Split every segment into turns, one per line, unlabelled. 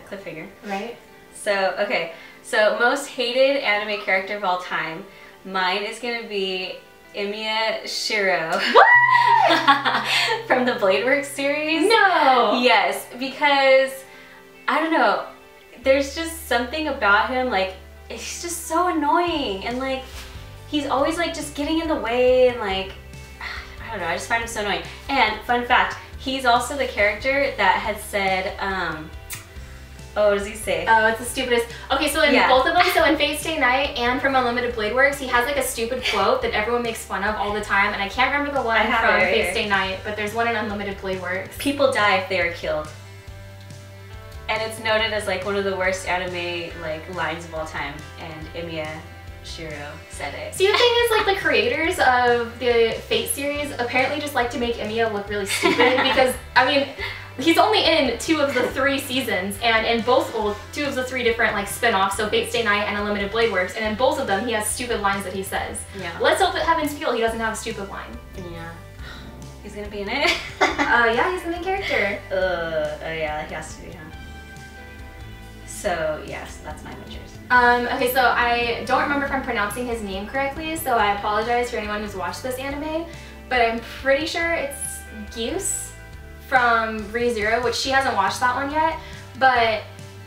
cliffhanger.
Right.
So, okay. So, most hated anime character of all time. Mine is going to be Emiya Shiro.
What?
From the Bladeworks series.
No!
Yes, because, I don't know, there's just something about him, like, he's just so annoying, and like, he's always like just getting in the way, and like, I don't know, I just find him so annoying. And fun fact, he's also the character that had said, oh, what does he say?
Oh, it's the stupidest. Okay, so in both of them, so in Fate Stay Night and from Unlimited Blade Works, he has like a stupid quote that everyone makes fun of all the time, and I can't remember the one from Fate Stay Night, but there's one in Unlimited Blade Works.
People die if they are killed. And it's noted as like one of the worst anime like lines of all time, and Emiya Shiro said it.
See, the thing is, like, the creators of the Fate series apparently just like to make Emiya look really stupid because, I mean, he's only in 2 of the 3 seasons, and in both, well, 2 of the 3 different like spin-offs, so Fate Stay Night and Unlimited Blade Works, and in both of them he has stupid lines that he says.
Yeah.
Let's hope that Heaven's Feel he doesn't have a stupid line.
Yeah. He's gonna be in it?
Yeah, he's the main character.
Oh yeah, he has to be, huh? So, yes, that's my Witchers.
Okay, so I don't remember if I'm pronouncing his name correctly, so I apologize for anyone who's watched this anime, but I'm pretty sure it's Gyus from Re:Zero, which she hasn't watched that one yet, but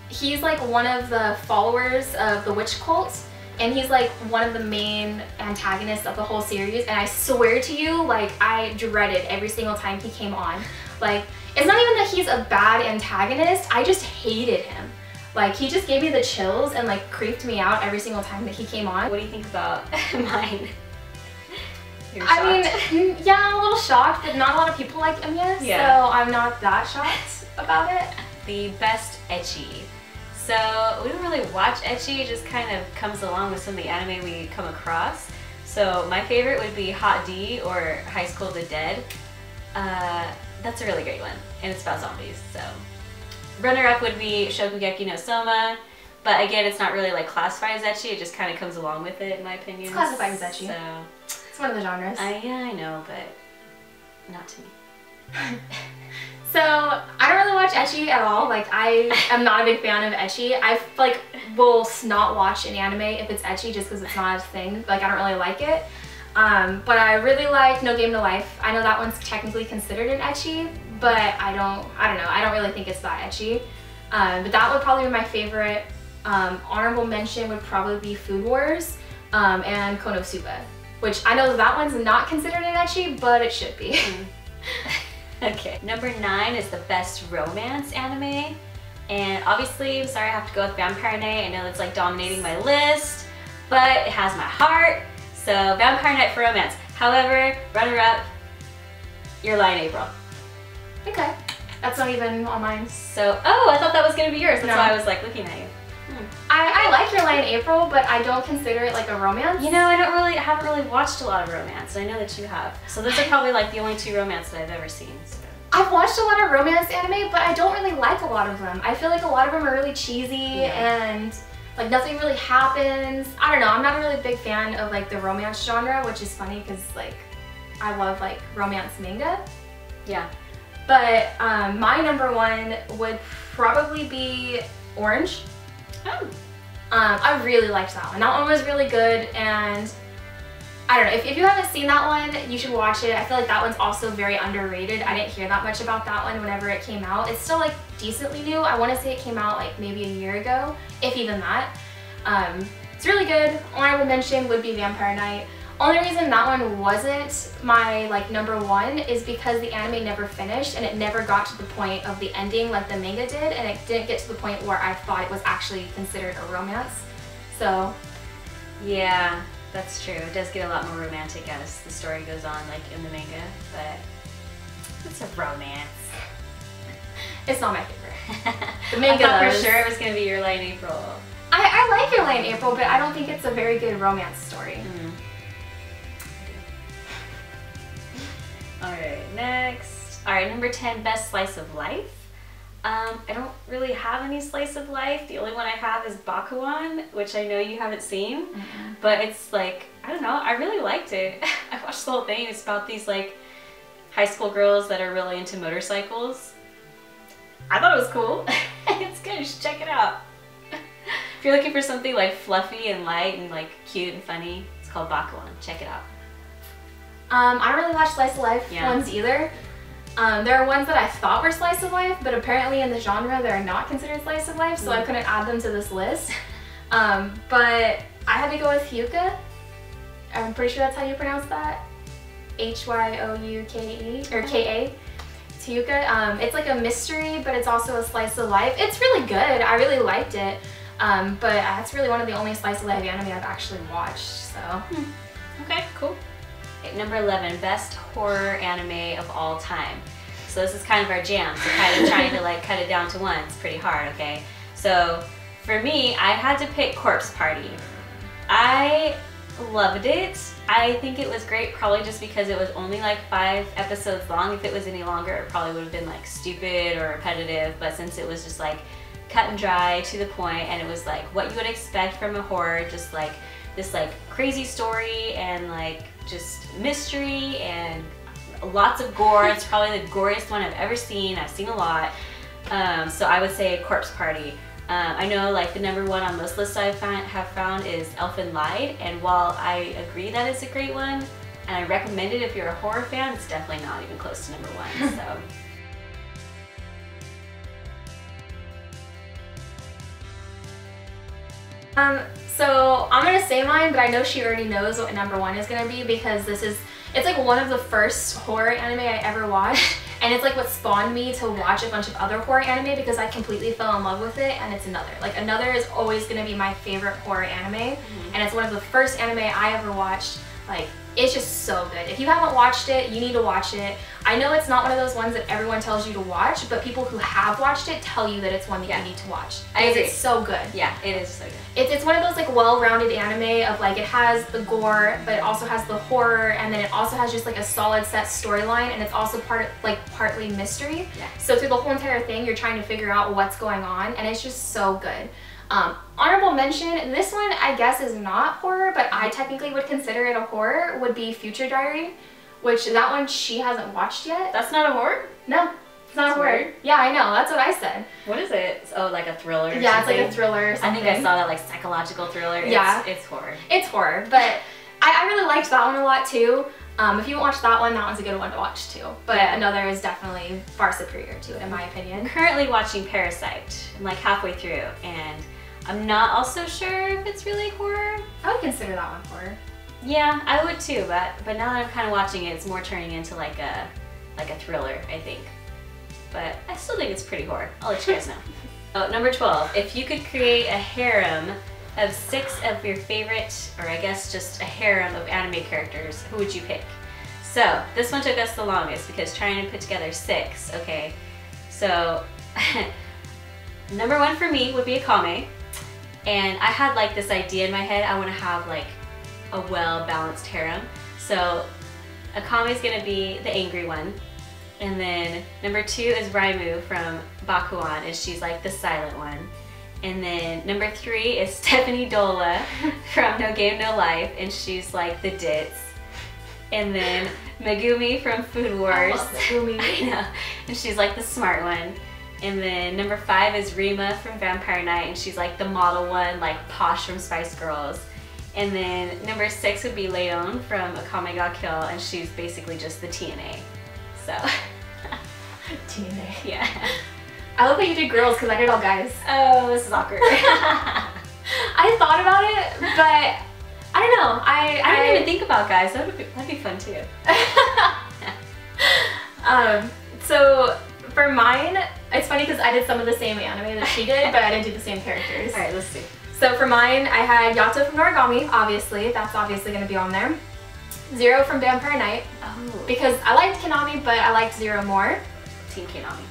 he's like one of the followers of the witch cult, and he's like one of the main antagonists of the whole series, and I swear to you, like, I dreaded every single time he came on. Like, it's not even that he's a bad antagonist, I just hated him. Like, he just gave me the chills and like creeped me out every single time that he came on.
What do you think about mine?
I mean, yeah, I'm a little shocked, but not a lot of people like Emiya, so I'm not that shocked about it.
The best ecchi. So we don't really watch ecchi, it just kind of comes along with some of the anime we come across. So my favorite would be Hot D or High School of the Dead. That's a really great one, and it's about zombies, so. Runner-up would be Shokugeki no Soma, but again, it's not really like classified as ecchi, it just kind of comes along with it in my opinion.
It's classified as ecchi.
So,
it's one of the genres.
Yeah, I know, but not to me.
So, I don't really watch ecchi at all. Like, I am not a big fan of ecchi. I like will not watch an anime if it's ecchi just because it's not a thing. Like, I don't really like it. But I really like No Game No Life. I know that one's technically considered an ecchi, but I don't know. I don't really think it's that ecchi. But that would probably be my favorite. Honorable mention would probably be Food Wars and Konosuba, which I know that one's not considered an ecchi, but it should be.
Okay. Number 9 is the best romance anime. And obviously, I'm sorry I have to go with Vampire Knight. I know it's like dominating my list, but it has my heart. So Vampire Knight for romance. However, runner-up, Your Lie in April.
Okay. That's not even on mine.
So, oh, I thought that was gonna be yours. That's why I was like looking at you.
I like Your Lie in April, but I don't consider it like a romance.
You know, I haven't really watched a lot of romance. I know that you have. So those are probably like the only 2 romance that I've ever seen. So.
I've watched a lot of romance anime, but I don't really like a lot of them. I feel like a lot of them are really cheesy and like nothing really happens. I don't know, I'm not a really big fan of like the romance genre, which is funny because like I love like romance manga.
Yeah.
But my number 1 would probably be Orange.
Oh.
I really liked that one. That one was really good, and I don't know, if you haven't seen that one, you should watch it. I feel like that one's also very underrated. I didn't hear that much about that one whenever it came out. It's still like decently new. I want to say it came out like maybe a year ago, if even that. It's really good. Honorable mention would be Vampire Knight. Only reason that one wasn't my like number 1 is because the anime never finished and it never got to the point of the ending like the manga did, and it didn't get to the point where I thought it was actually considered a romance. So
yeah, that's true. It does get a lot more romantic as the story goes on like in the manga, but it's a romance.
It's not my favorite. The manga
I thought for sure it was gonna be Your Lie in April.
I like Your Lie in April, but I don't think it's a very good romance story.
Alright, next. Alright, number 10, best slice of life. I don't really have any slice of life. The only one I have is Bakuan, which I know you haven't seen. But it's like, I don't know, I really liked it. I watched the whole thing. It's about these like high school girls that are really into motorcycles. I thought it was cool. It's good. You should check it out. If you're looking for something like fluffy and light and like cute and funny, it's called Bakuan. Check it out.
I don't really watch slice of life ones either. There are ones that I thought were slice of life, but apparently in the genre they're not considered slice of life, so I couldn't add them to this list. But I had to go with Hyuka. I'm pretty sure that's how you pronounce that. Hyouke or Ka. It's Hyuka. It's like a mystery, but it's also a slice of life. It's really good. I really liked it. But that's really one of the only slice of life anime I've actually watched. So.
Okay, cool. Number 11, best horror anime of all time. So this is kind of our jam, so kind of trying to like cut it down to one. It's pretty hard, okay? So for me, I had to pick Corpse Party. I loved it. I think it was great probably just because it was only like 5 episodes long. If it was any longer, it probably would have been like stupid or repetitive, but since it was just like cut and dry, to the point, and it was like what you would expect from a horror, just like this like crazy story and like just mystery and lots of gore. It's probably the goriest one I've ever seen. I've seen a lot. So I would say Corpse Party. I know like the number 1 on most lists have found is Elfen Lied, and while I agree that it's a great one and I recommend it if you're a horror fan, it's definitely not even close to number 1. So.
So I'm gonna say mine, but I know she already knows what number 1 is gonna be because it's like one of the first horror anime I ever watched, and it's like what spawned me to watch a bunch of other horror anime because I completely fell in love with it, and it's Another. Like Another is always gonna be my favorite horror anime, and it's one of the first anime I ever watched. Like, it's just so good. If you haven't watched it, you need to watch it. I know it's not one of those ones that everyone tells you to watch, but people who have watched it tell you that it's one that you need to watch. Because it's so good.
Yeah, it is so good.
It's one of those like well-rounded anime of like it has the gore, but it also has the horror, and then it also has just like a solid set storyline, and it's also partly mystery. Yeah. So through the whole entire thing, you're trying to figure out what's going on, and it's just so good. Honorable mention, this one I guess is not horror, but I technically would consider it a horror, would be Future Diary, which that one she hasn't watched yet.
That's not a horror?
No, it's not a horror. Weird. Yeah, I know, that's what I said.
What is it? Oh, like a thriller or something?
Yeah, it's like a thriller or something.
I think I saw that like psychological thriller.
Yeah.
It's horror.
It's horror, but I really liked that one a lot too. If you haven't watched that one, that one's a good one to watch too. But Another is definitely far superior to it in my opinion.
I'm currently watching Parasite. I'm like halfway through, and I'm not also sure if it's really horror.
I would consider that one horror.
Yeah, I would too, but now that I'm kind of watching it, it's more turning into like a thriller, I think. But I still think it's pretty horror. I'll let you guys know. Oh, number 12. If you could create a harem of 6 of your favorite, or I guess just a harem of anime characters, who would you pick? So this one took us the longest because trying to put together 6. Okay, so number 1 for me would be Akame. And I had like this idea in my head, I want to have like a well-balanced harem. So Akame is going to be the angry one. And then number 2 is Raimu from Bakuan, and she's like the silent one. And then number 3 is Stephanie Dola from No Game No Life, and she's like the ditz. And then Megumi from Food Wars.
I love Megumi.
I know. And she's like the smart one. And then number 5 is Rima from Vampire Knight, and she's like the model one, like posh from Spice Girls. And then number 6 would be Leon from Akame ga Kill, and she's basically just the TNA. So.
TNA.
Yeah.
I love that you did girls because I did all guys.
Oh, this is awkward.
I thought about it, but I don't know. I
didn't even think about guys. That'd be fun too.
So for mine, it's funny because I did some of the same anime that she did, but I didn't do the same characters.
Alright, let's see.
So for mine, I had Yato from Noragami, obviously. That's obviously going to be on there. Zero from Vampire Knight.
Oh.
Because I liked Konami, but I liked Zero more.
Team Konami.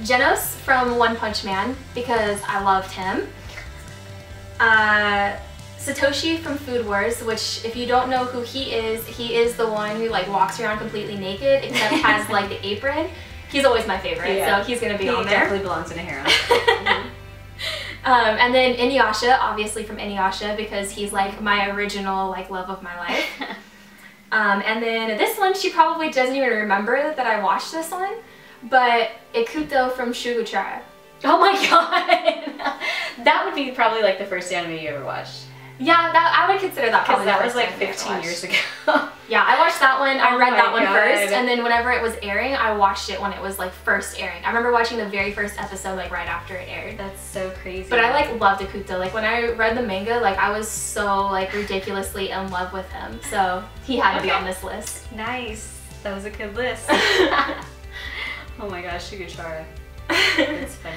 Genos from One Punch Man, because I loved him. Satoshi from Food Wars, which if you don't know who he is the one who like walks around completely naked except has like the apron. He's always my favorite, so he's gonna be on there. He definitely belongs in a harem. And then Inuyasha, obviously from Inuyasha, because he's like my original like love of my life. And then this one, she probably doesn't even remember that I watched this one, but Ikuto from Shugochara.
Oh my god! That would be probably like the first anime you ever watched.
Yeah, that I would consider that
Because
probably
that
the
was
first
like
anime I
15 years
watched.
ago.
Yeah, I watched that one. I
Oh
read
my
that one
God.
first, and then whenever it was airing, I watched it when it was like first airing. I remember watching the very first episode like right after it aired.
That's so crazy.
But I like loved Akuto. Like when I read the manga, like I was so like ridiculously in love with him. So he had to be on this list.
Nice. That was a good list. Oh my gosh, Sugachara. That's funny.